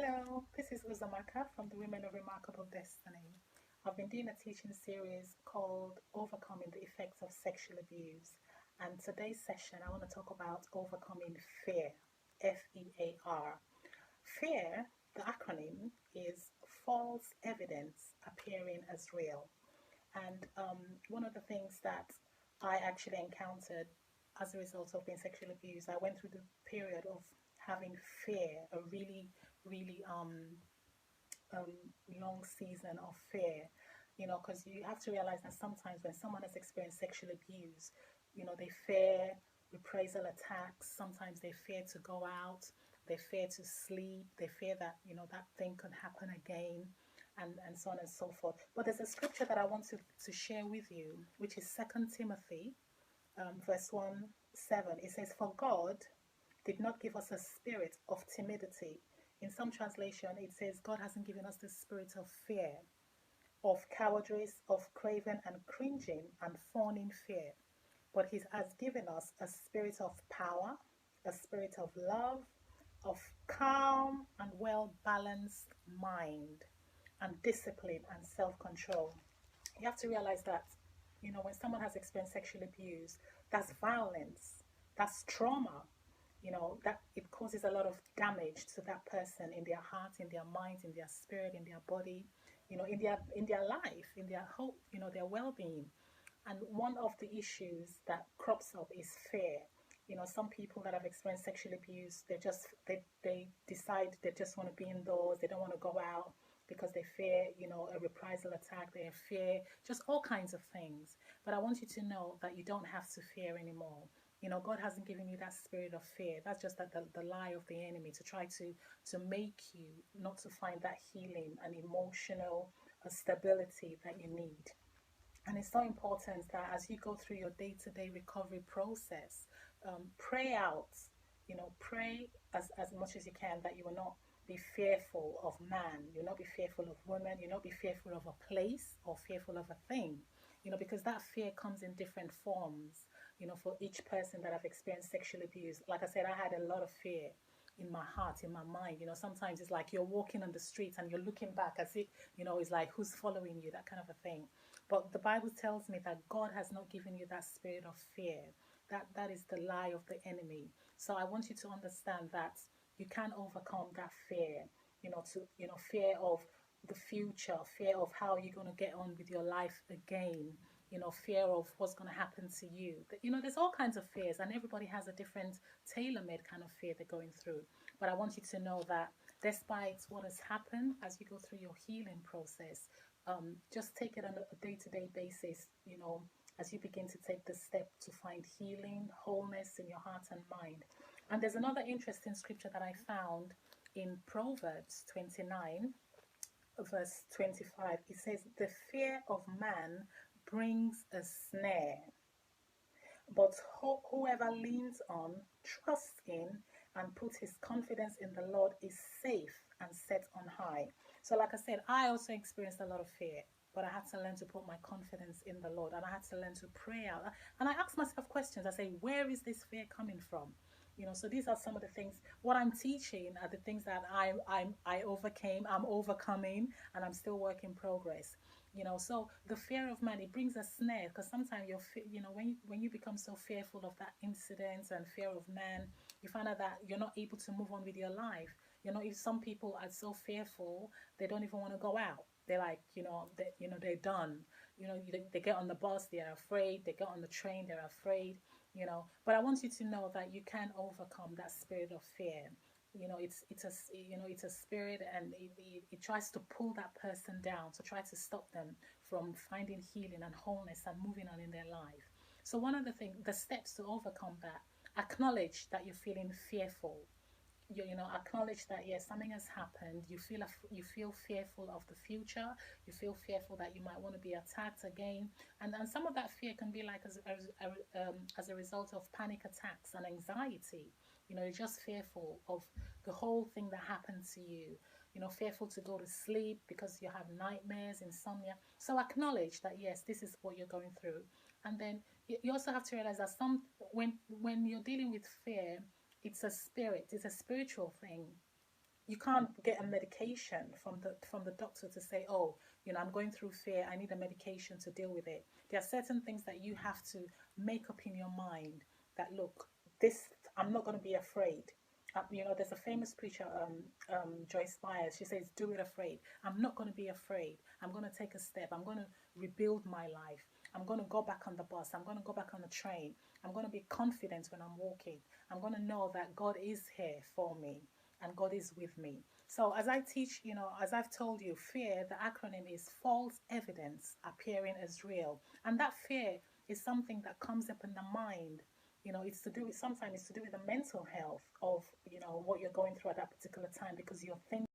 Hello, this is Uzamaka from the Women of Remarkable Destiny. I've been doing a teaching series called Overcoming the Effects of Sexual Abuse. And today's session, I want to talk about overcoming fear, FEAR. Fear, the acronym, is false evidence appearing as real. And one of the things that I actually encountered as a result of being sexually abused, I went through the period of having fear, a really um, long season of fear, because you have to realize that sometimes when someone has experienced sexual abuse, they fear reprisal attacks. Sometimes they fear to go out, they fear to sleep, they fear that, that thing could happen again. And so on and so forth. But there's a scripture that I want to share with you, which is Second Timothy, verse 1 7. It says, "For God did not give us a spirit of timidity." In some translation, it says, "God hasn't given us the spirit of fear, of cowardice, of craven and cringing and fawning fear, but He has given us a spirit of power, a spirit of love, of calm and well balanced mind, and discipline and self control." You have to realize that, when someone has experienced sexual abuse, that's violence, that's trauma, that it causes a lot of damage to that person in their heart, in their mind, in their spirit, in their body, in their life, in their hope, their well-being. And one of the issues that crops up is fear. Some people that have experienced sexual abuse, they decide they just want to be indoors, they don't want to go out because they fear, a reprisal attack, they fear just all kinds of things. But I want you to know that you don't have to fear anymore. God hasn't given you that spirit of fear. That's just the lie of the enemy to try to make you not to find that healing and emotional stability that you need. And it's so important that as you go through your day-to-day recovery process, pray out, pray as much as you can that you will not be fearful of man, you'll not be fearful of women, you'll not be fearful of a place or fearful of a thing, because that fear comes in different forms, for each person that have experienced sexual abuse. Like I said, I had a lot of fear in my heart, in my mind. Sometimes it's like you're walking on the streets and you're looking back as if, it's like, who's following you, that kind of a thing. But the Bible tells me that God has not given you that spirit of fear. That is the lie of the enemy. So I want you to understand that you can overcome that fear, fear of the future, fear of how you're going to get on with your life again, fear of what's going to happen to you. There's all kinds of fears, and everybody has a different tailor-made kind of fear they're going through. But I want you to know that despite what has happened, as you go through your healing process, just take it on a day-to-day basis, as you begin to take the step to find healing, wholeness in your heart and mind. And there's another interesting scripture that I found in Proverbs 29, verse 25. It says, "The fear of man brings a snare, but whoever leans on, trusts in, and puts his confidence in the Lord is safe and set on high." So like I said, I also experienced a lot of fear, but I had to learn to put my confidence in the Lord, and I had to learn to pray out. And I asked myself questions. I say, where is this fear coming from? So these are some of the things. What I'm teaching are the things that I overcame, I'm overcoming, and I'm still work in progress. So the fear of man, it brings a snare, because sometimes when you become so fearful of that incident and fear of man, you find out that you're not able to move on with your life. If some people are so fearful, they don't even want to go out. They're like, they're done. They get on the bus, they're afraid. They get on the train, they're afraid. But I want you to know that you can overcome that spirit of fear. It's a spirit, and it tries to pull that person down, to try to stop them from finding healing and wholeness and moving on in their life. So one of the steps to overcome that, acknowledge that you're feeling fearful. Acknowledge that yes, something has happened. You feel fearful of the future. You feel fearful that you might want to be attacked again, and some of that fear can be like as a result of panic attacks and anxiety. You're just fearful of the whole thing that happened to you. Fearful to go to sleep because you have nightmares, insomnia. So acknowledge that yes, this is what you're going through, and then you also have to realize that when you're dealing with fear, it's a spirit, it's a spiritual thing. You can't get a medication from the doctor to say, oh, I'm going through fear, I need a medication to deal with it. There are certain things that you have to make up in your mind that, look, this, I'm not going to be afraid. There's a famous preacher, Joyce Myers. She says, do it afraid. I'm not going to be afraid. I'm going to take a step. I'm going to rebuild my life. I'm going to go back on the bus. I'm going to go back on the train. I'm going to be confident when I'm walking. I'm going to know that God is here for me and God is with me. So as I teach, as I've told you, fear, the acronym is false evidence appearing as real. And that fear is something that comes up in the mind. It's to do with, sometimes it's to do with the mental health of, what you're going through at that particular time, because you're thinking